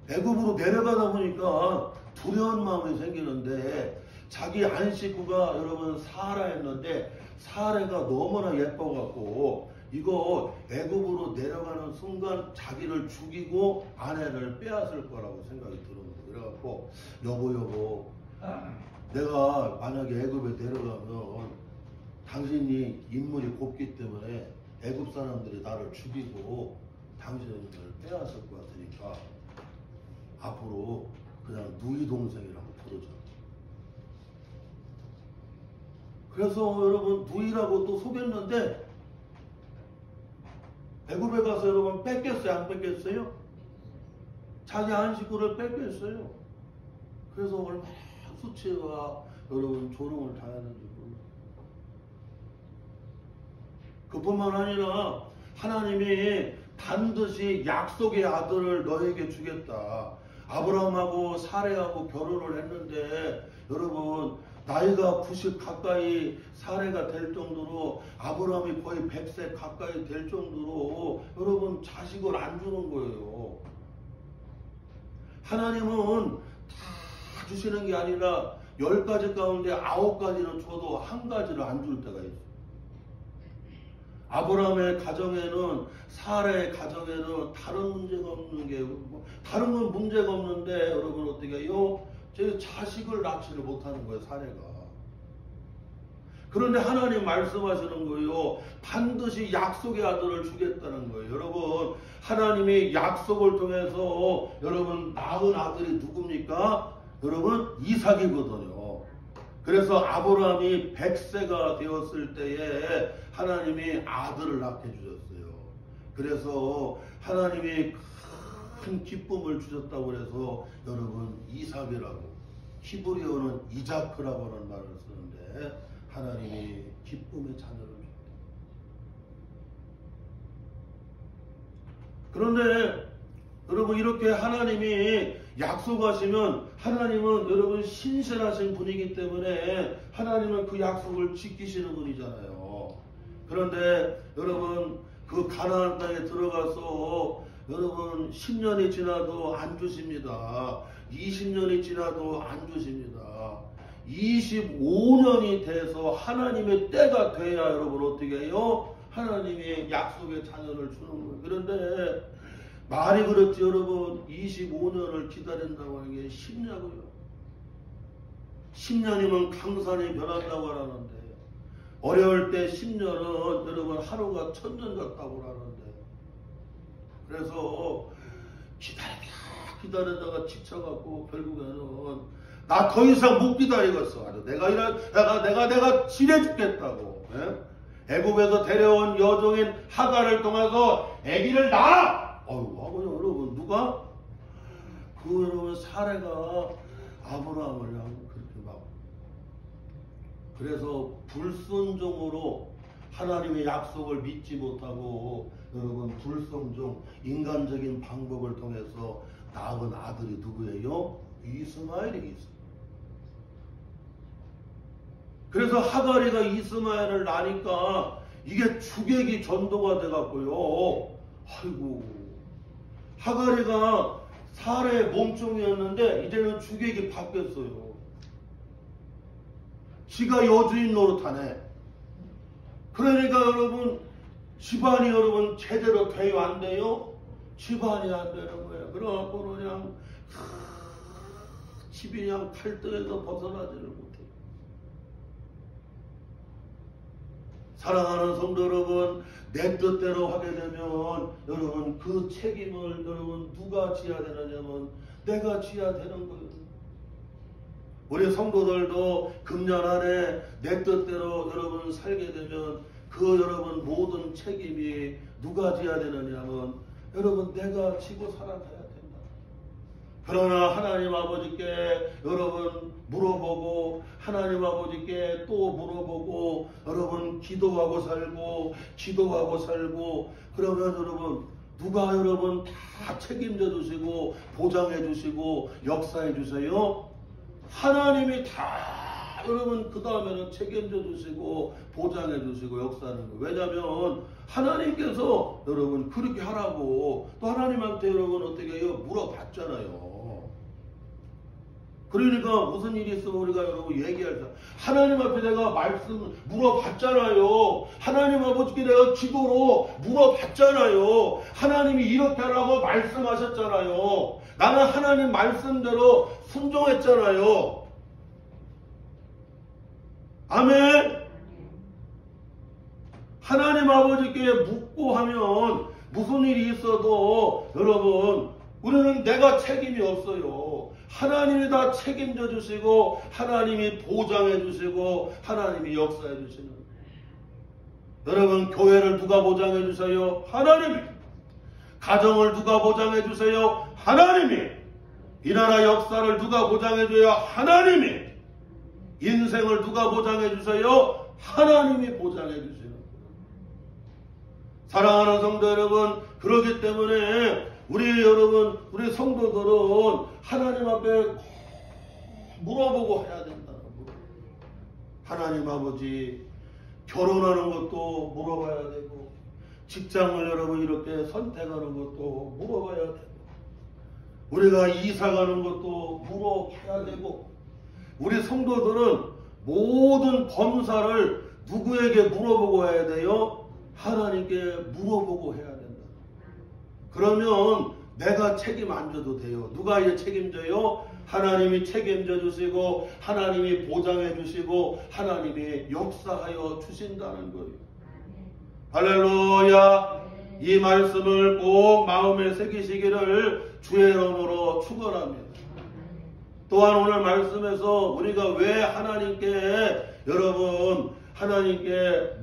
애굽으로 내려가다 보니까 두려운 마음이 생기는데, 자기 안식구가 여러분 사라였는데 사라가 너무나 예뻐갖고 이거 애굽으로 내려가는 순간 자기를 죽이고 아내를 빼앗을 거라고 생각이 들은 거예요. 그래갖고 여보 내가 만약에 애굽에 내려가면 당신이 인물이 곱기 때문에 애굽 사람들이 나를 죽이고 당신을 빼앗을 것 같으니까 앞으로 그냥 누이 동생이라고 부르자. 그래서 여러분 누이라고 또 속였는데 애굽에 가서 여러분 뺏겼어요? 안 뺏겼어요? 자기 안식구를 뺏겼어요. 그래서 얼마나 수치와 여러분 조롱을 당하는지 몰라요. 그뿐만 아니라 하나님이 반드시 약속의 아들을 너에게 주겠다. 아브라함하고 사레하고 결혼을 했는데 여러분 나이가 90 가까이 사례가 될 정도로 아브라함이 거의 100세 가까이 될 정도로 여러분 자식을 안 주는 거예요. 하나님은 다 주시는 게 아니라 10가지 가운데 9가지는 줘도 1가지를 안 줄 때가 있어요. 아브라함의 가정에는 사라의 가정에는 다른 문제가 없는 게 다른 건 문제가 없는데 여러분 어떻게 해요? 제 자식을 낳지를 못하는 거예요. 사례가. 그런데 하나님 말씀하시는 거예요. 반드시 약속의 아들을 주겠다는 거예요. 여러분 하나님이 약속을 통해서 여러분 낳은 아들이 누굽니까? 여러분 이삭이거든요. 그래서 아브라함이 100세가 되었을 때에 하나님이 아들을 낳게 주셨어요. 그래서 하나님이 큰 기쁨을 주셨다고 해서 여러분 이삭이라고 히브리어는 이자크라고 하는 말을 쓰는데 하나님이 기쁨의 자녀를 줬다. 그런데 여러분 이렇게 하나님이 약속하시면 하나님은 여러분 신실하신 분이기 때문에 하나님은 그 약속을 지키시는 분이잖아요. 그런데 여러분 그 가나안 땅에 들어가서 여러분 10년이 지나도 안 주십니다. 20년이 지나도 안 주십니다. 25년이 돼서 하나님의 때가 돼야 여러분 어떻게 해요? 하나님이 약속의 자녀를 주는 거예요. 그런데 말이 그렇지 여러분 25년을 기다린다고 하는 게 쉽냐고요. 10년이면 강산이 변한다고 하는데 어려울 때 10년은 여러분 하루가 1000년 같다고 하는데 그래서 기다리다가 지쳐갖고 결국에는 나 더 이상 못 기다리겠어. 내가 지내 죽겠다고. 애굽에서 데려온 여종인 하갈을 통해서 아기를 낳아. 하고요 여러분 누가? 그 여러분 사례가 아브라함을 그렇게 막 그래서 불순종으로 하나님의 약속을 믿지 못하고 여러분 불순종 인간적인 방법을 통해서 낳은 아들이 누구예요? 이스마엘이 있어요. 그래서 하갈이가 이스마엘을 낳으니까 이게 주객이 전도가 돼갖고요. 아이고 하갈이가 사례의 몸종이었는데 이제는 주객이 바뀌었어요. 지가 여주인 노릇하네. 그러니까 여러분 집안이 여러분 제대로 돼요 안 돼요? 집안이 안 되는 거예요. 그래갖고 그냥 집이 그냥 칼등에서 벗어나지를 못해요. 사랑하는 성도 여러분, 내 뜻대로 하게 되면 여러분 그 책임을 여러분 누가 지어야 되느냐면 내가 지어야 되는 거예요. 우리 성도들도 금년 안에 내 뜻대로 여러분 살게 되면 그 여러분 모든 책임이 누가 지어야 되느냐면 여러분 내가 지고 살아가야 된다. 그러나 하나님 아버지께 여러분 물어보고 하나님 아버지께 또 물어보고 여러분 기도하고 살고 그러면 여러분 누가 여러분 다 책임져 주시고 보장해 주시고 역사해 주세요? 하나님이 다 여러분 그 다음에는 책임져 주시고 보장해 주시고 역사하는 거예요. 왜냐하면 하나님께서 여러분 그렇게 하라고 또 하나님한테 여러분 어떻게 해요? 물어봤잖아요. 그러니까 무슨 일이 있으면 우리가 여러분 얘기할 때 하나님 앞에 내가 말씀 물어봤잖아요. 하나님 아버지께 내가 기도로 물어봤잖아요. 하나님이 이렇게 하라고 말씀하셨잖아요. 나는 하나님 말씀대로 순종했잖아요. 아멘. 하나님 아버지께 묻고 하면 무슨 일이 있어도 여러분 우리는 내가 책임이 없어요. 하나님이 다 책임져 주시고 하나님이 보장해 주시고 하나님이 역사해 주시는 여러분 교회를 누가 보장해 주세요? 하나님이. 가정을 누가 보장해 주세요? 하나님이. 이 나라 역사를 누가 보장해 줘요? 하나님이. 인생을 누가 보장해 주세요? 하나님이 보장해 주시는 거예요. 사랑하는 성도 여러분, 그렇기 때문에 우리 성도들은 하나님 앞에 물어보고 해야 된다는 거예요. 하나님 아버지, 결혼하는 것도 물어봐야 되고, 직장을 여러분 이렇게 선택하는 것도 물어봐야 되고, 우리가 이사 가는 것도 물어봐야 되고, 우리 성도들은 모든 범사를 누구에게 물어보고 해야 돼요? 하나님께 물어보고 해야 된다. 그러면 내가 책임 안 져도 돼요. 누가 이제 책임져요? 하나님이 책임져 주시고 하나님이 보장해 주시고 하나님이 역사하여 주신다는 거예요. 할렐루야. 이 말씀을 꼭 마음에 새기시기를 주의 이름으로 축원합니다. 또한 오늘 말씀에서 우리가 왜 하나님께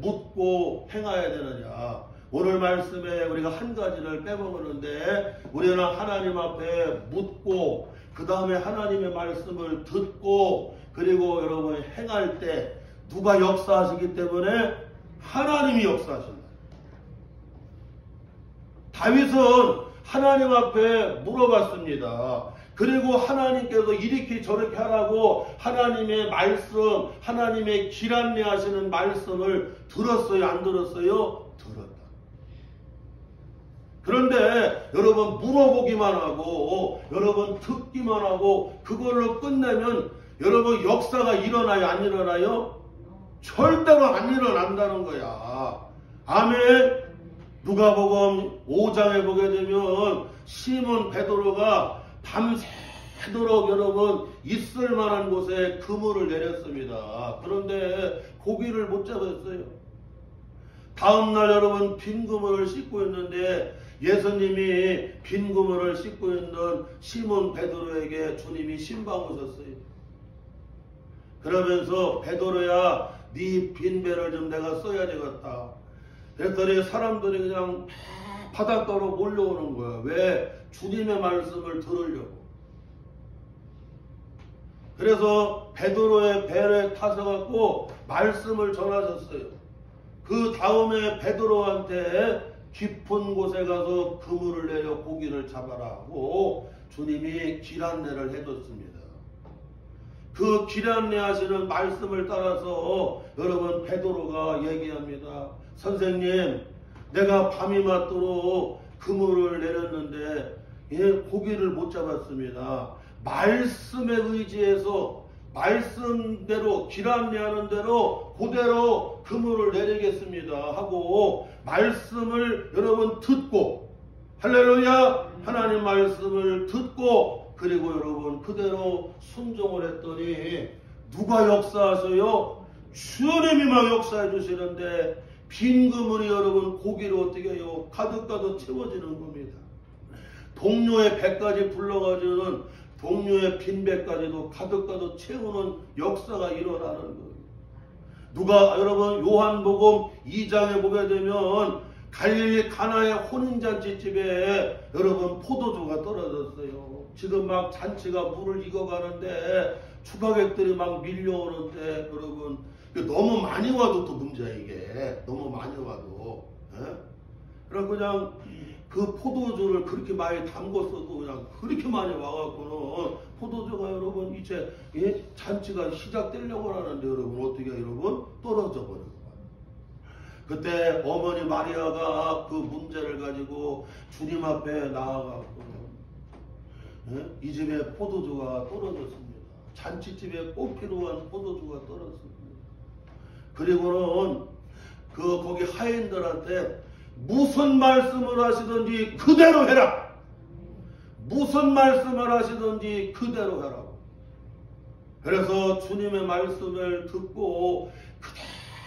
묻고 행해야 되느냐. 오늘 말씀에 우리가 한 가지를 빼먹었는데 우리는 하나님 앞에 묻고 그 다음에 하나님의 말씀을 듣고 그리고 여러분 행할 때 누가 역사하시기 때문에 하나님이 역사하신다. 다윗은 하나님 앞에 물어봤습니다. 그리고 하나님께서 이렇게 저렇게 하라고 하나님의 말씀, 하나님의 길 안내하시는 말씀을 들었어요? 안 들었어요? 들었다. 그런데 여러분 물어보기만 하고 여러분 듣기만 하고 그걸로 끝내면 여러분 역사가 일어나요? 안 일어나요? 절대로 안 일어난다는 거야. 아멘. 누가복음 5장에 보게 되면 시몬 베드로가 밤새도록 여러분 있을 만한 곳에 그물을 내렸습니다. 그런데 고기를 못 잡았어요. 다음날 여러분 빈 그물을 씻고 있는데 예수님이 빈 그물을 씻고 있는 시몬 베드로에게 주님이 신방 오셨어요. 그러면서 베드로야 네 빈 배를 좀 내가 써야 되겠다. 그랬더니 사람들이 그냥 바닷가로 몰려오는 거야. 왜? 주님의 말씀을 들으려고. 그래서 베드로의 배에 타셔갖고 말씀을 전하셨어요. 그 다음에 베드로한테 깊은 곳에 가서 그물을 내려 고기를 잡아라 하고 주님이 길 안내를 해줬습니다. 그 길 안내하시는 말씀을 따라서 여러분 베드로가 얘기합니다. 선생님, 내가 밤이 맞도록 그물을 내렸는데 고기를 못 잡았습니다. 말씀에 의지해서 말씀대로 길 안내하는 대로 그대로 그물을 내리겠습니다 하고 말씀을 여러분 듣고 할렐루야 하나님 말씀을 듣고 그리고 여러분 그대로 순종을 했더니 누가 역사하세요? 주님이 막 역사해 주시는데 빈 그물이 여러분 고기를 어떻게 해요? 가득가득 채워지는 겁니다. 동료의 배까지 불러가지고는 동료의 빈 배까지도 가득가득 채우는 역사가 일어나는 거예요. 누가 여러분 요한복음 2장에 보게 되면 갈릴리 가나의 혼인잔치집에 여러분 포도주가 떨어졌어요. 지금 막 잔치가 물을 익어가는데 추가객들이 막 밀려오는데 여러분 너무 많이 와도 또 문제야 이게. 너무 많이 와도. 그럼 그냥 그 포도주를 그렇게 많이 담궜어도 그냥 그렇게 많이 와갖고는 포도주가 여러분 이제 잔치가 시작되려고 하는데 여러분 어떻게 여러분 떨어져 버리고 그때 어머니 마리아가 그 문제를 가지고 주님 앞에 나아가고 이 집에 포도주가 떨어졌습니다. 잔치집에 꼭 필요한 포도주가 떨어졌습니다. 그리고는 거기 하인들한테 무슨 말씀을 하시든지 그대로 해라. 무슨 말씀을 하시든지 그대로 해라. 그래서 주님의 말씀을 듣고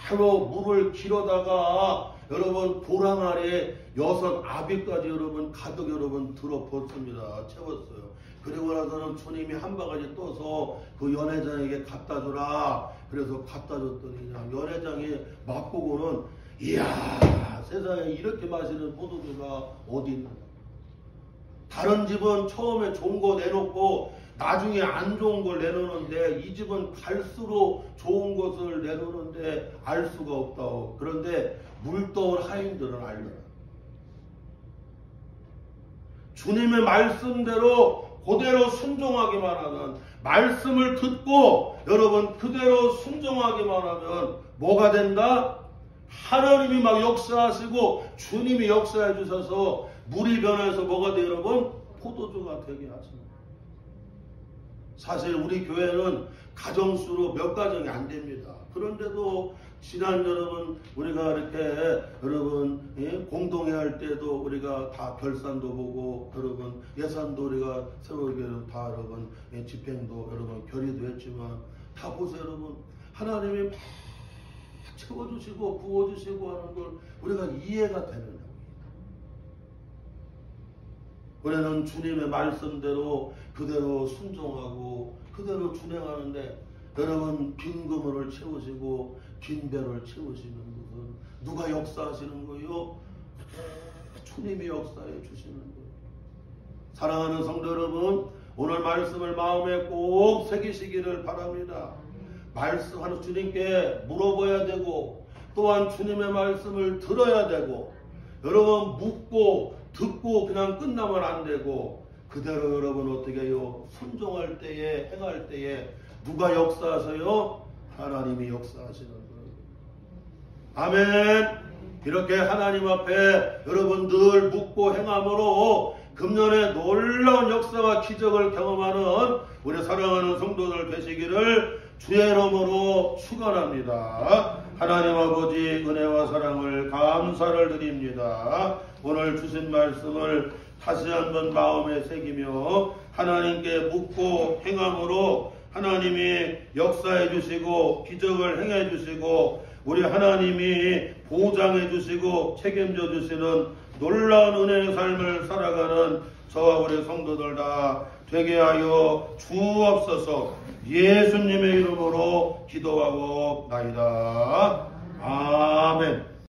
그대로 물을 길어다가 여러분 보랑아래 6 아비까지 여러분 가득 여러분 들어 붓습니다. 채웠어요. 그리고 나서는 주님이 한 바가지 떠서 그 연회장에게 갖다 주라. 그래서 갖다 줬더니 그냥 연회장이 맛보고는 이야 세상에 이렇게 마시는 포도주가 어디 있나. 다른 집은 처음에 좋은 거 내놓고 나중에 안 좋은 걸 내놓는데 이 집은 갈수록 좋은 것을 내놓는데 알 수가 없다고. 그런데 물떠온 하인들은 알더라. 주님의 말씀대로 그대로 순종하기만 하면 말씀을 듣고 여러분 그대로 순종하기만 하면 뭐가 된다? 하나님이 막 역사하시고 주님이 역사해 주셔서 물이 변해서 뭐가 돼요 여러분? 포도주가 되게 하십니다. 사실 우리 교회는 가정수로 몇 가정이 안 됩니다. 그런데도 지난 여러분 우리가 이렇게 여러분 공동회 할 때도 우리가 다 결산도 보고 여러분 예산도 우리가 세우게 다 여러분 집행도 여러분 결의도 했지만 다 보세요 여러분 하나님이 막 채워주시고 부어주시고 하는 걸 우리가 이해가 되느냐고. 우리는 주님의 말씀대로 그대로 순종하고 그대로 준행하는데 여러분 빈 그물을 채우시고 빈 배를 채우시는 것은 누가 역사하시는 거예요? 주님이 역사해 주시는 거예요. 사랑하는 성도 여러분 오늘 말씀을 마음에 꼭 새기시기를 바랍니다. 말씀하는 주님께 물어봐야 되고 또한 주님의 말씀을 들어야 되고 여러분 묻고 듣고 그냥 끝나면 안 되고 그대로 여러분 어떻게 해요? 순종할 때에, 행할 때에 누가 역사하세요? 하나님이 역사하시는 거예요. 아멘. 이렇게 하나님 앞에 여러분 늘 묻고 행함으로 금년에 놀라운 역사와 기적을 경험하는 우리 사랑하는 성도들 되시기를 주의 이름으로 축원합니다. 하나님 아버지 은혜와 사랑을 감사를 드립니다. 오늘 주신 말씀을 다시 한번 마음에 새기며 하나님께 묻고 행함으로 하나님이 역사해 주시고 기적을 행해 주시고 우리 하나님이 보장해 주시고 책임져 주시는 놀라운 은혜의 삶을 살아가는 저와 우리 성도들 다 되게 하여 주옵소서. 예수님의 이름으로 기도하고 나이다. 아멘.